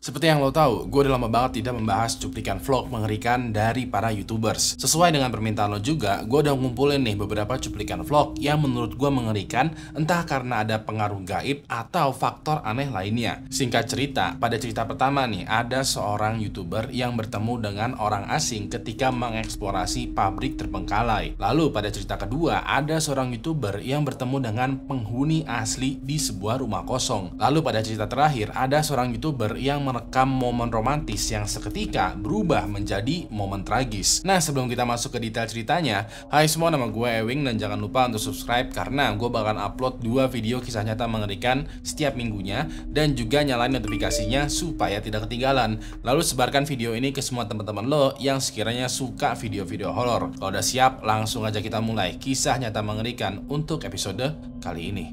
Seperti yang lo tahu, gue udah lama banget tidak membahas cuplikan vlog mengerikan dari para YouTubers. Sesuai dengan permintaan lo juga, gue udah ngumpulin nih beberapa cuplikan vlog yang menurut gue mengerikan, entah karena ada pengaruh gaib atau faktor aneh lainnya. Singkat cerita, pada cerita pertama nih, ada seorang YouTuber yang bertemu dengan orang asing ketika mengeksplorasi pabrik terbengkalai. Lalu pada cerita kedua, ada seorang YouTuber yang bertemu dengan penghuni asli di sebuah rumah kosong. Lalu pada cerita terakhir, ada seorang YouTuber yang merekam momen romantis yang seketika berubah menjadi momen tragis. Nah, sebelum kita masuk ke detail ceritanya, hai semua, nama gue Ewing dan jangan lupa untuk subscribe karena gue bakal upload 2 video kisah nyata mengerikan setiap minggunya dan juga nyalain notifikasinya supaya tidak ketinggalan. Lalu sebarkan video ini ke semua teman-teman lo yang sekiranya suka video-video horor. Kalau udah siap, langsung aja kita mulai kisah nyata mengerikan untuk episode kali ini.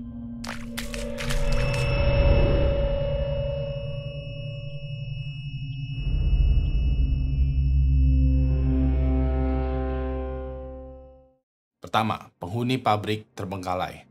Pertama, penghuni pabrik terbengkalai.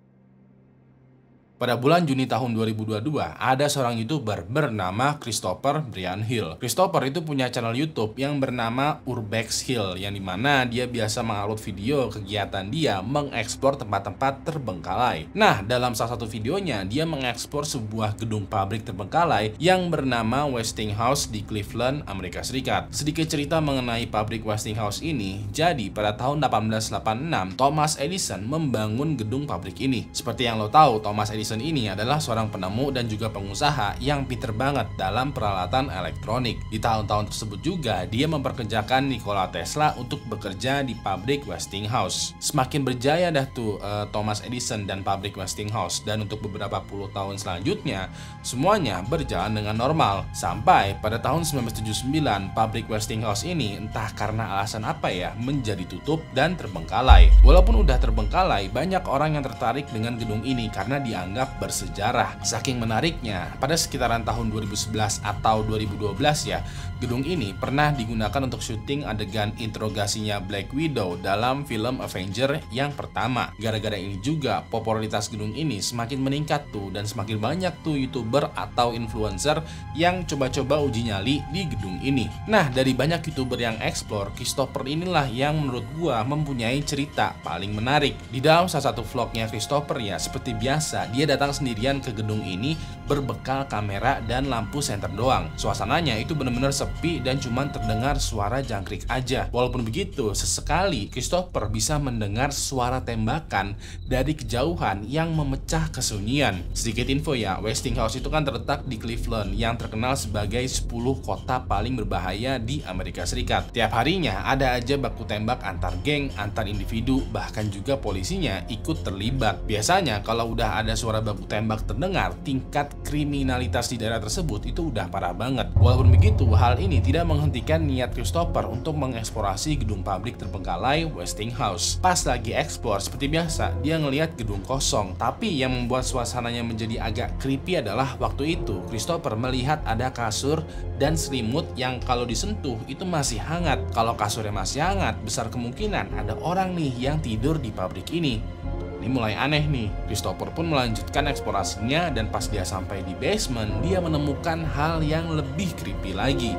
Pada bulan Juni tahun 2022, ada seorang YouTuber bernama Christopher Brian Hill. Christopher itu punya channel YouTube yang bernama Urbex Hill, yang dimana dia biasa mengupload video kegiatan dia mengeksplor tempat-tempat terbengkalai. Nah, dalam salah satu videonya, dia mengeksplor sebuah gedung pabrik terbengkalai yang bernama Westinghouse di Cleveland, Amerika Serikat. Sedikit cerita mengenai pabrik Westinghouse ini, jadi pada tahun 1886, Thomas Edison membangun gedung pabrik ini. Seperti yang lo tahu, Thomas Edison ini adalah seorang penemu dan juga pengusaha yang pinter banget dalam peralatan elektronik. Di tahun-tahun tersebut juga dia memperkerjakan Nikola Tesla untuk bekerja di pabrik Westinghouse. Semakin berjaya dah tuh Thomas Edison dan pabrik Westinghouse, dan untuk beberapa puluh tahun selanjutnya semuanya berjalan dengan normal sampai pada tahun 1979 pabrik Westinghouse ini entah karena alasan apa ya menjadi tutup dan terbengkalai. Walaupun udah terbengkalai, banyak orang yang tertarik dengan gedung ini karena dianggap bersejarah. Saking menariknya, pada sekitaran tahun 2011 atau 2012 ya, gedung ini pernah digunakan untuk syuting adegan interogasinya Black Widow dalam film Avenger yang pertama. Gara-gara ini juga popularitas gedung ini semakin meningkat tuh, dan semakin banyak tuh YouTuber atau influencer yang coba-coba uji nyali di gedung ini. Nah, dari banyak YouTuber yang explore, Christopher inilah yang menurut gua mempunyai cerita paling menarik. Di dalam salah satu vlognya Christopher ya, seperti biasa, dia datang sendirian ke gedung ini berbekal kamera dan lampu senter doang. Suasananya itu benar-benar sepi dan cuman terdengar suara jangkrik aja. Walaupun begitu, sesekali Christopher bisa mendengar suara tembakan dari kejauhan yang memecah kesunyian. Sedikit info ya, Westinghouse itu kan terletak di Cleveland yang terkenal sebagai 10 kota paling berbahaya di Amerika Serikat. Tiap harinya ada aja baku tembak antar geng, antar individu, bahkan juga polisinya ikut terlibat. Biasanya kalau udah ada suara baku tembak terdengar, tingkat kriminalitas di daerah tersebut itu udah parah banget. Walaupun begitu, hal ini tidak menghentikan niat Christopher untuk mengeksplorasi gedung pabrik terbengkalai Westinghouse. Pas lagi eksplor, seperti biasa, dia ngelihat gedung kosong. Tapi yang membuat suasananya menjadi agak creepy adalah waktu itu Christopher melihat ada kasur dan selimut yang kalau disentuh itu masih hangat. Kalau kasurnya masih hangat, besar kemungkinan ada orang nih yang tidur di pabrik ini. Ini mulai aneh nih. Christopher pun melanjutkan eksplorasinya, dan pas dia sampai di basement, dia menemukan hal yang lebih creepy lagi.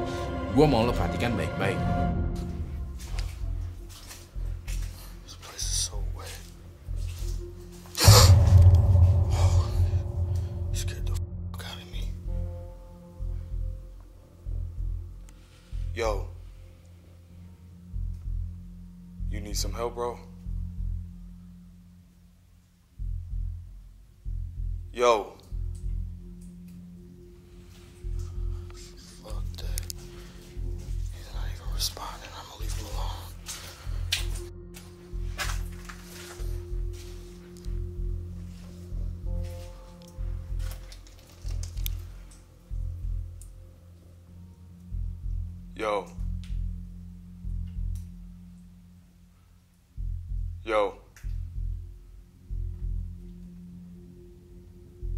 Gua mau lo perhatikan baik-baik. Yo, you need some help, bro? Yo. Fuck that. He's not even responding. I'm gonna leave him alone. Yo. Yo.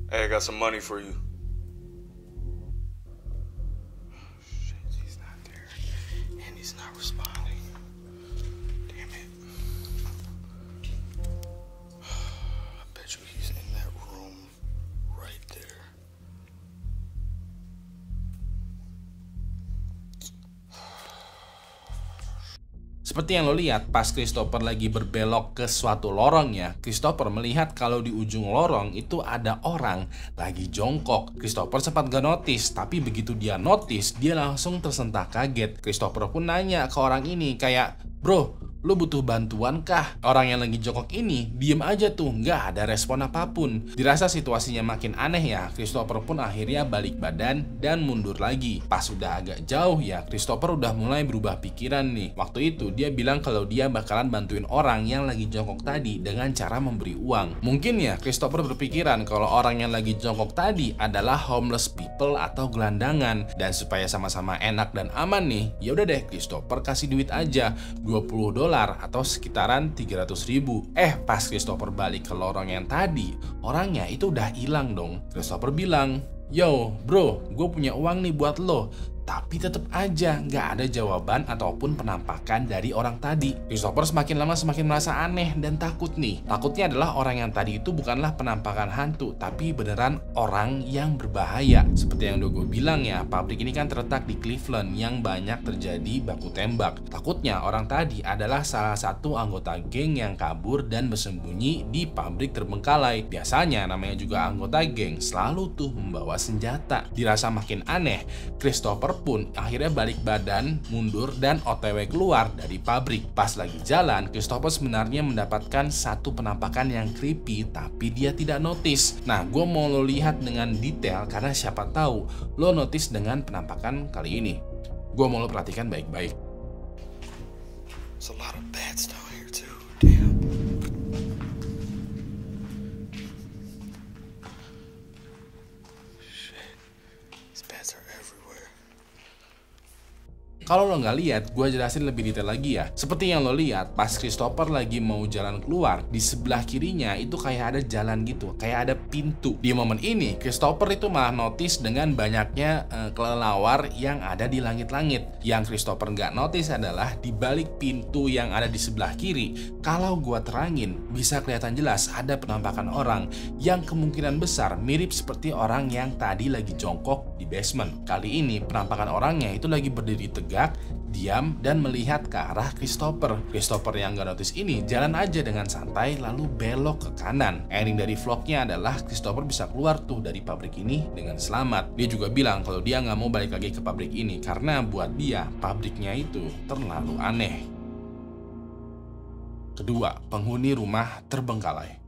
Hey, I got some money for you. Shit, he's not there. And he's not responding. Damn it. I bet you he's in that room right there. Seperti yang lo lihat, pas Christopher lagi berbelok ke suatu lorong ya, Christopher melihat kalau di ujung lorong itu ada orang lagi jongkok. Christopher sempat gak notice, tapi begitu dia notice, dia langsung tersentak kaget. Christopher pun nanya ke orang ini kayak, "Bro, lu butuh bantuan kah?" Orang yang lagi jongkok ini diem aja tuh, nggak ada respon apapun. Dirasa situasinya makin aneh ya, Christopher pun akhirnya balik badan dan mundur lagi. Pas udah agak jauh ya, Christopher udah mulai berubah pikiran nih. Waktu itu dia bilang kalau dia bakalan bantuin orang yang lagi jongkok tadi dengan cara memberi uang. Mungkin ya Christopher berpikiran kalau orang yang lagi jongkok tadi adalah homeless people atau gelandangan, dan supaya sama-sama enak dan aman nih, ya udah deh Christopher kasih duit aja $20 atau sekitaran 300.000. Pas Christopher balik ke lorong yang tadi, orangnya itu udah hilang dong. Christopher bilang, "Yo bro, gue punya uang nih buat lo." Tapi tetap aja nggak ada jawaban ataupun penampakan dari orang tadi. Christopher semakin lama semakin merasa aneh dan takut nih. Takutnya adalah orang yang tadi itu bukanlah penampakan hantu, tapi beneran orang yang berbahaya. Seperti yang udah gue bilang ya, pabrik ini kan terletak di Cleveland yang banyak terjadi baku tembak. Takutnya orang tadi adalah salah satu anggota geng yang kabur dan bersembunyi di pabrik terbengkalai. Biasanya namanya juga anggota geng selalu tuh membawa senjata. Dirasa makin aneh, Christopher pun akhirnya balik badan, mundur, dan OTW keluar dari pabrik. Pas lagi jalan, Christopher sebenarnya mendapatkan satu penampakan yang creepy, tapi dia tidak notice. Nah, gue mau lo lihat dengan detail karena siapa tahu lo notice dengan penampakan kali ini. Gue mau lo perhatikan baik-baik. There's a lot of bats down here too. Damn. Shit. These bats are everywhere. Kalau lo nggak lihat, gue jelasin lebih detail lagi ya. Seperti yang lo lihat, pas Christopher lagi mau jalan keluar, di sebelah kirinya itu kayak ada jalan gitu, kayak ada pintu. Di momen ini, Christopher itu malah notice dengan banyaknya kelelawar yang ada di langit-langit. Yang Christopher nggak notice adalah di balik pintu yang ada di sebelah kiri. Kalau gue terangin, bisa kelihatan jelas ada penampakan orang yang kemungkinan besar mirip seperti orang yang tadi lagi jongkok di basement. Kali ini penampakan orangnya itu lagi berdiri tegak, diam, dan melihat ke arah Christopher. Christopher yang gak notice ini jalan aja dengan santai lalu belok ke kanan. Ending dari vlognya adalah Christopher bisa keluar tuh dari pabrik ini dengan selamat. Dia juga bilang kalau dia gak mau balik lagi ke pabrik ini karena buat dia pabriknya itu terlalu aneh. Kedua, penghuni rumah terbengkalai.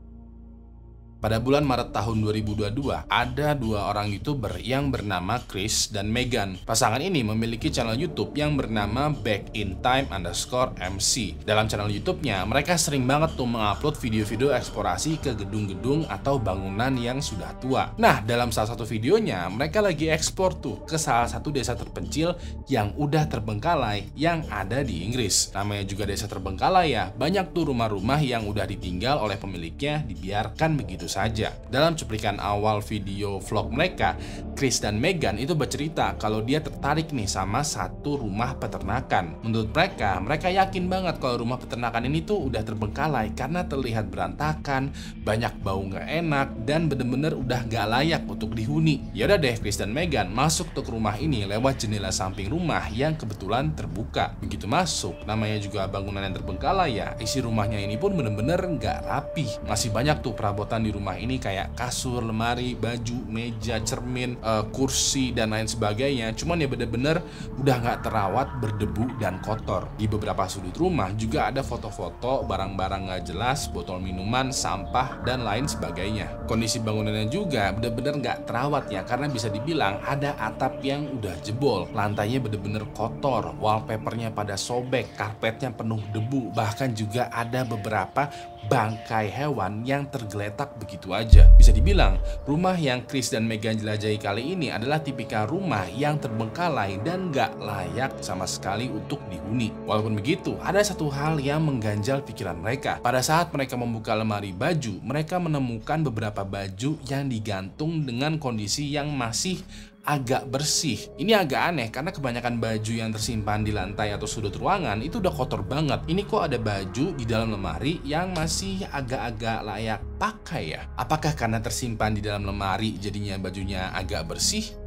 Pada bulan Maret tahun 2022, ada dua orang YouTuber yang bernama Chris dan Megan. Pasangan ini memiliki channel YouTube yang bernama BackInTime_MC. Dalam channel YouTube-nya, mereka sering banget tuh mengupload video-video eksplorasi ke gedung-gedung atau bangunan yang sudah tua. Nah, dalam salah satu videonya, mereka lagi eksplor tuh ke salah satu desa terpencil yang udah terbengkalai yang ada di Inggris. Namanya juga desa terbengkalai ya, banyak tuh rumah-rumah yang udah ditinggal oleh pemiliknya dibiarkan begitu saja. Dalam cuplikan awal video vlog mereka, Chris dan Megan itu bercerita kalau dia tertarik nih sama satu rumah peternakan. Menurut mereka yakin banget kalau rumah peternakan ini tuh udah terbengkalai karena terlihat berantakan, banyak bau nggak enak, dan bener-bener udah nggak layak untuk dihuni. Yaudah deh, Chris dan Megan masuk tuh ke rumah ini lewat jendela samping rumah yang kebetulan terbuka. Begitu masuk, namanya juga bangunan yang terbengkalai ya, isi rumahnya ini pun bener-bener nggak rapi. Masih banyak tuh perabotan di rumah ini kayak kasur, lemari, baju, meja, cermin, kursi, dan lain sebagainya. Cuman ya bener-bener udah nggak terawat, berdebu, dan kotor. Di beberapa sudut rumah juga ada foto-foto, barang-barang nggak jelas, botol minuman, sampah, dan lain sebagainya. Kondisi bangunannya juga bener-bener nggak terawat ya, karena bisa dibilang ada atap yang udah jebol, lantainya bener-bener kotor, wallpapernya pada sobek, karpetnya penuh debu, bahkan juga ada beberapa bangkai hewan yang tergeletak begitu aja. Bisa dibilang, rumah yang Chris dan Megan jelajahi kali ini adalah tipikal rumah yang terbengkalai dan gak layak sama sekali untuk dihuni. Walaupun begitu, ada satu hal yang mengganjal pikiran mereka. Pada saat mereka membuka lemari baju, mereka menemukan beberapa baju yang digantung dengan kondisi yang masih agak bersih. Ini agak aneh karena kebanyakan baju yang tersimpan di lantai atau sudut ruangan itu udah kotor banget. Ini kok ada baju di dalam lemari yang masih agak-agak layak pakai ya? Apakah karena tersimpan di dalam lemari jadinya bajunya agak bersih?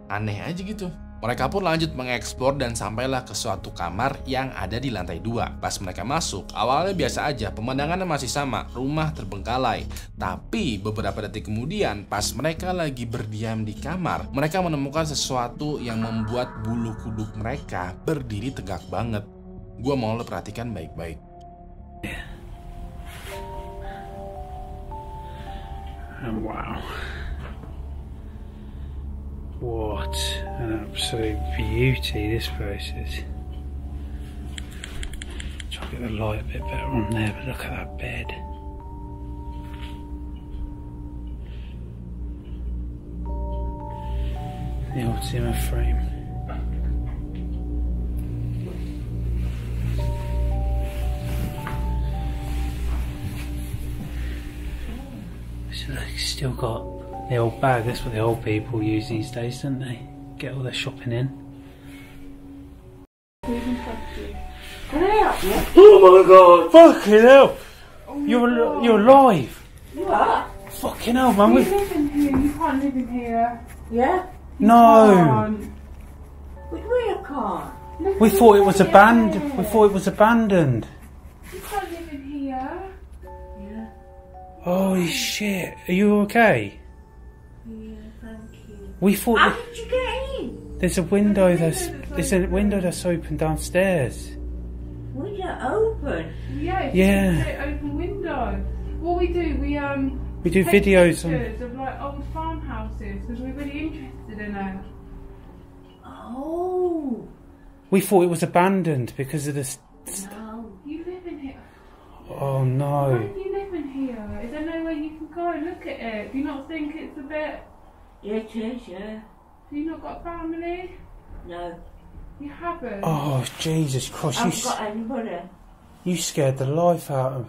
Aneh aja gitu. Mereka pun lanjut mengeksplor dan sampailah ke suatu kamar yang ada di lantai 2. Pas mereka masuk, awalnya biasa aja, pemandangannya masih sama, rumah terbengkalai. Tapi beberapa detik kemudian, pas mereka lagi berdiam di kamar, mereka menemukan sesuatu yang membuat bulu kuduk mereka berdiri tegak banget. Gua mau lo perhatikan baik-baik. Wow. What an absolute beauty this place is. Try to get the light a bit better on there, but look at that bed. The old Zimmer frame. So it's still got the old bag. That's what the old people use these days, don't they? Get all their shopping in. Oh my god! Fucking hell! You're alive! You are? Fucking hell, man! You live in here, you can't live in here. Yeah? You No! can't. What do you mean you can't? Look We at thought it the was bed. abandoned. We thought it was abandoned. You can't live in here. Yeah. Holy shit! Are you okay? Yeah, thank you. We thought How that did you get in? there's a window that's open downstairs. Window open. Yeah, it's Yeah. just an open window. What we do, We do take videos on. pictures of like old farmhouses because we're really interested in it. Oh. We thought it was abandoned because of this. No. You live in here. Oh Why no! do you live in here? Is there no way you can go and look at it? Do you not think it's a bit? Yeah, it is, yeah. Have you not got family? No. You haven't. Oh Jesus Christ! I haven't got anybody. You scared the life out of.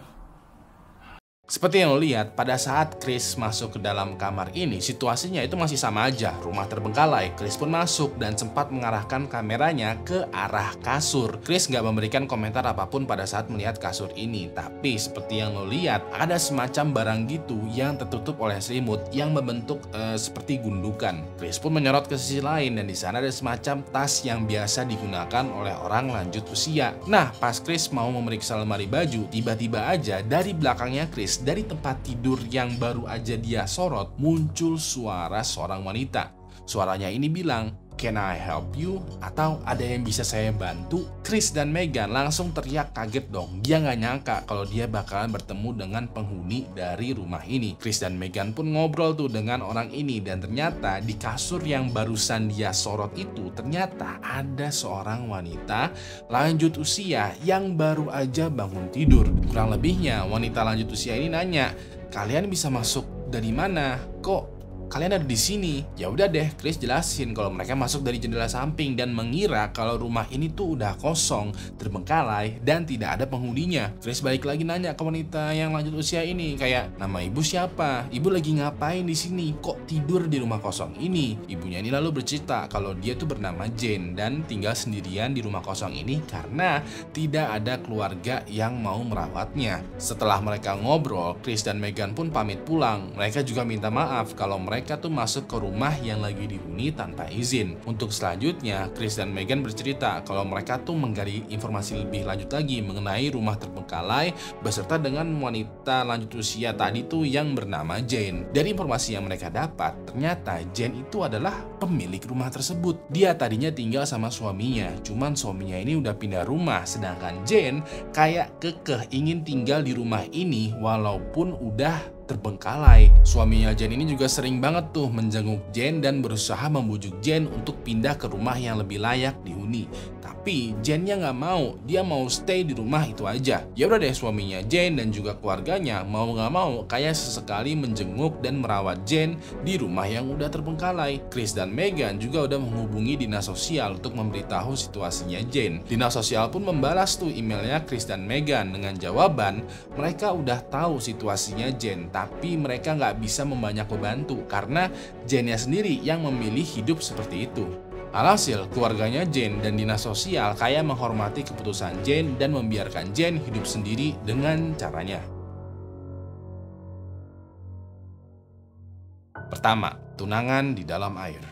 Seperti yang lo lihat, pada saat Chris masuk ke dalam kamar ini, situasinya itu masih sama aja. Rumah terbengkalai. Chris pun masuk dan sempat mengarahkan kameranya ke arah kasur. Chris nggak memberikan komentar apapun pada saat melihat kasur ini. Tapi seperti yang lo lihat, ada semacam barang gitu yang tertutup oleh selimut yang membentuk seperti gundukan. Chris pun menyorot ke sisi lain dan di sana ada semacam tas yang biasa digunakan oleh orang lanjut usia. Nah, pas Chris mau memeriksa lemari baju, tiba-tiba aja dari belakangnya Chris, dari tempat tidur yang baru aja dia sorot, muncul suara seorang wanita. Suaranya ini bilang, "Can I help you?" Atau "Ada yang bisa saya bantu?" Chris dan Megan langsung teriak kaget dong. Dia nggak nyangka kalau dia bakalan bertemu dengan penghuni dari rumah ini. Chris dan Megan pun ngobrol tuh dengan orang ini dan ternyata di kasur yang barusan dia sorot itu ternyata ada seorang wanita lanjut usia yang baru aja bangun tidur. Kurang lebihnya wanita lanjut usia ini nanya, "Kalian bisa masuk dari mana? Kok kalian ada di sini?" Ya udah deh, Chris jelasin kalau mereka masuk dari jendela samping dan mengira kalau rumah ini tuh udah kosong, terbengkalai, dan tidak ada penghuninya. Chris balik lagi nanya ke wanita yang lanjut usia ini kayak, "Nama ibu siapa? Ibu lagi ngapain di sini? Kok tidur di rumah kosong ini?" Ibunya ini lalu bercerita kalau dia tuh bernama Jane dan tinggal sendirian di rumah kosong ini karena tidak ada keluarga yang mau merawatnya. Setelah mereka ngobrol, Chris dan Megan pun pamit pulang. Mereka juga minta maaf kalau mereka tuh masuk ke rumah yang lagi dihuni tanpa izin. Untuk selanjutnya, Chris dan Megan bercerita kalau mereka tuh menggali informasi lebih lanjut lagi mengenai rumah terbengkalai beserta dengan wanita lanjut usia tadi tuh yang bernama Jane. Dari informasi yang mereka dapat, ternyata Jane itu adalah pemilik rumah tersebut. Dia tadinya tinggal sama suaminya, cuman suaminya ini udah pindah rumah, sedangkan Jane kayak kekeh ingin tinggal di rumah ini walaupun udah terbengkalai. Suaminya Jane ini juga sering banget tuh menjenguk Jane dan berusaha membujuk Jane untuk pindah ke rumah yang lebih layak dihuni. Tapi Jane-nya nggak mau, dia mau stay di rumah itu aja. Ya udah deh, suaminya Jane dan juga keluarganya mau nggak mau kayak sesekali menjenguk dan merawat Jane di rumah yang udah terbengkalai. Chris dan Megan juga udah menghubungi dinas sosial untuk memberitahu situasinya Jane. Dinas sosial pun membalas tuh emailnya Chris dan Megan dengan jawaban mereka udah tahu situasinya Jane, tapi mereka nggak bisa membanyak membantu karena Jane-nya sendiri yang memilih hidup seperti itu. Alhasil, keluarganya Jane dan dinas sosial kayak menghormati keputusan Jane dan membiarkan Jane hidup sendiri dengan caranya. Pertama, tunangan di dalam air.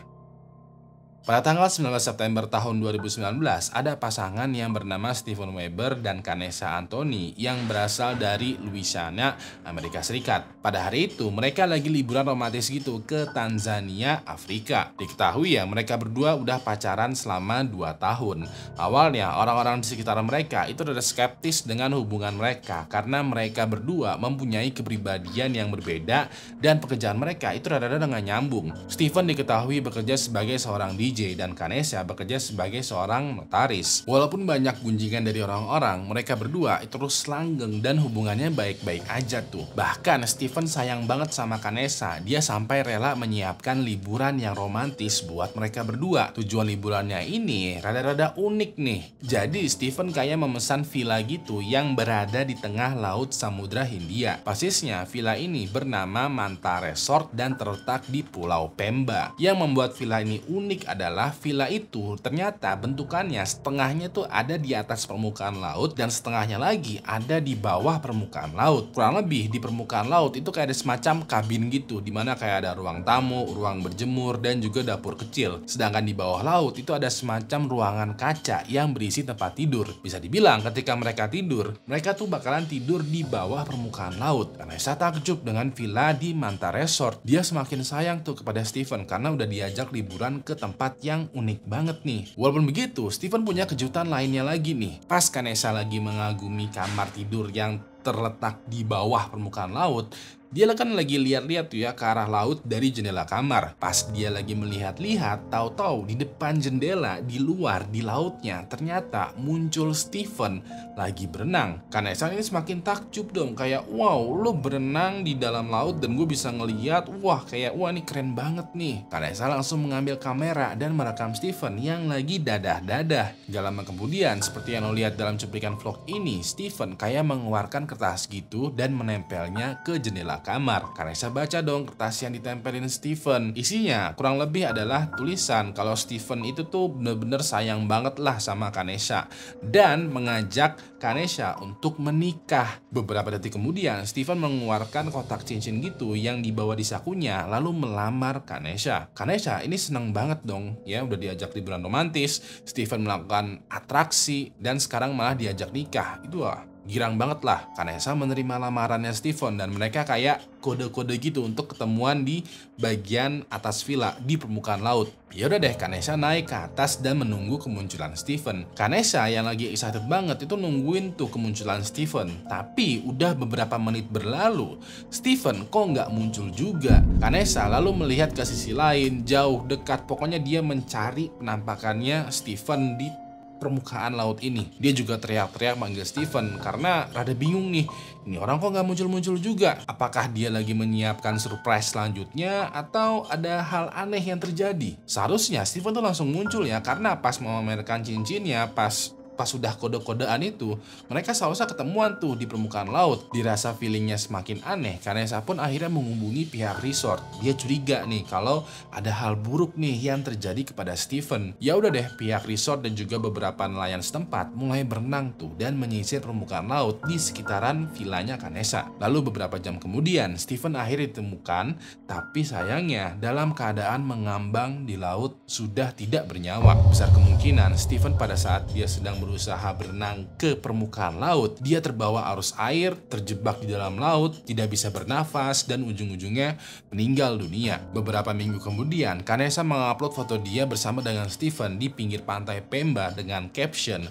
Pada tanggal 19 September tahun 2019, ada pasangan yang bernama Steven Weber dan Kanessa Anthony yang berasal dari Louisiana, Amerika Serikat. Pada hari itu, mereka lagi liburan romantis gitu ke Tanzania, Afrika. Diketahui ya, mereka berdua udah pacaran selama 2 tahun. Awalnya, orang-orang di sekitar mereka itu udah skeptis dengan hubungan mereka karena mereka berdua mempunyai kepribadian yang berbeda dan pekerjaan mereka itu rada-rada nggak nyambung. Steven diketahui bekerja sebagai seorang DJ dan Kanessa bekerja sebagai seorang notaris. Walaupun banyak gunjingan dari orang-orang, mereka berdua itu terus langgeng dan hubungannya baik-baik aja tuh. Bahkan Steven sayang banget sama Kanessa, dia sampai rela menyiapkan liburan yang romantis buat mereka berdua. Tujuan liburannya ini rada-rada unik nih. Jadi Steven kayak memesan villa gitu yang berada di tengah laut Samudra Hindia. Persisnya villa ini bernama Manta Resort dan terletak di Pulau Pemba. Yang membuat villa ini unik adalah villa itu ternyata bentukannya setengahnya tuh ada di atas permukaan laut dan setengahnya lagi ada di bawah permukaan laut. Kurang lebih di permukaan laut itu kayak ada semacam kabin gitu, dimana kayak ada ruang tamu, ruang berjemur, dan juga dapur kecil. Sedangkan di bawah laut itu ada semacam ruangan kaca yang berisi tempat tidur. Bisa dibilang ketika mereka tidur, mereka tuh bakalan tidur di bawah permukaan laut. Kanessa takjub dengan villa di Manta Resort. Dia semakin sayang tuh kepada Steven karena udah diajak liburan ke tempat yang unik banget nih. Walaupun begitu, Steven punya kejutan lainnya lagi nih. Pas Kanessa lagi mengagumi kamar tidur yang terletak di bawah permukaan laut, dia kan lagi lihat-lihat tuh ya ke arah laut dari jendela kamar. Pas dia lagi melihat-lihat, tahu-tahu di depan jendela di luar di lautnya ternyata muncul Steven lagi berenang. Kanessa ini semakin takjub dong, kayak wow, lu berenang di dalam laut dan gue bisa ngeliat, wah ini keren banget nih. Kanessa langsung mengambil kamera dan merekam Steven yang lagi dadah-dadah. Gak lama kemudian, seperti yang lo lihat dalam cuplikan vlog ini, Steven kayak mengeluarkan kertas gitu dan menempelnya ke jendela kamar. Kanessa baca dong kertas yang ditempelin Steven. Isinya kurang lebih adalah tulisan kalau Steven itu tuh bener-bener sayang banget lah sama Kanessa dan mengajak Kanessa untuk menikah. Beberapa detik kemudian Steven mengeluarkan kotak cincin gitu yang dibawa di sakunya lalu melamar Kanessa. Kanessa ini seneng banget dong ya, udah diajak liburan romantis, Steven melakukan atraksi dan sekarang malah diajak nikah. Itu girang banget lah. Kanessa menerima lamarannya Steven dan mereka kayak kode-kode gitu untuk ketemuan di bagian atas villa di permukaan laut. Ya udah deh, Kanessa naik ke atas dan menunggu kemunculan Steven. Kanessa yang lagi excited banget itu nungguin tuh kemunculan Steven. Tapi udah beberapa menit berlalu, Steven kok nggak muncul juga. Kanessa lalu melihat ke sisi lain, jauh, dekat, pokoknya dia mencari penampakannya Steven di permukaan laut ini. Dia juga teriak-teriak manggil Steven karena rada bingung nih, ini orang kok nggak muncul-muncul juga. Apakah dia lagi menyiapkan surprise selanjutnya atau ada hal aneh yang terjadi? Seharusnya Steven tuh langsung muncul ya, karena pas memamerkan cincinnya, pas sudah kode-kodean itu, mereka seharusnya ketemuan tuh di permukaan laut. Dirasa feelingnya semakin aneh, Kanessa pun akhirnya menghubungi pihak resort. Dia curiga nih kalau ada hal buruk nih yang terjadi kepada Steven. Ya udah deh, pihak resort dan juga beberapa nelayan setempat mulai berenang tuh dan menyisir permukaan laut di sekitaran villanya Kanessa. Lalu beberapa jam kemudian, Steven akhirnya ditemukan, tapi sayangnya dalam keadaan mengambang di laut sudah tidak bernyawa. Besar kemungkinan Steven pada saat dia sedang berusaha berenang ke permukaan laut, dia terbawa arus air, terjebak di dalam laut, tidak bisa bernafas, dan ujung-ujungnya meninggal dunia. Beberapa minggu kemudian, Kanessa mengupload foto dia bersama dengan Steven di pinggir pantai Pemba dengan caption,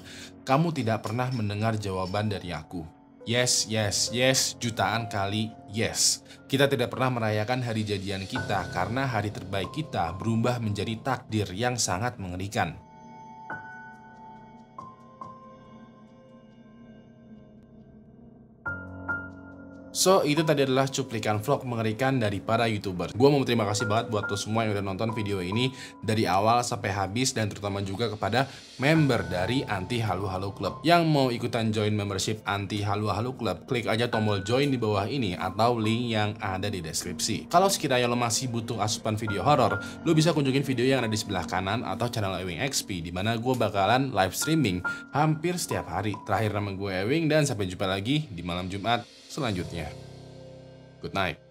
"Kamu tidak pernah mendengar jawaban dari aku." Yes, yes, yes, jutaan kali yes. Kita tidak pernah merayakan hari jadian kita karena hari terbaik kita berubah menjadi takdir yang sangat mengerikan. So, itu tadi adalah cuplikan vlog mengerikan dari para YouTuber. Gue mau terima kasih banget buat lo semua yang udah nonton video ini dari awal sampai habis, dan terutama juga kepada member dari Anti Halu Halu Club. Yang mau ikutan join membership Anti Halu Halu Club, klik aja tombol join di bawah ini atau link yang ada di deskripsi. Kalau sekiranya lo masih butuh asupan video horor, lo bisa kunjungin video yang ada di sebelah kanan atau channel Ewing XP, di mana gue bakalan live streaming hampir setiap hari. Terakhir, nama gue Ewing, dan sampai jumpa lagi di malam Jumat selanjutnya. Good night.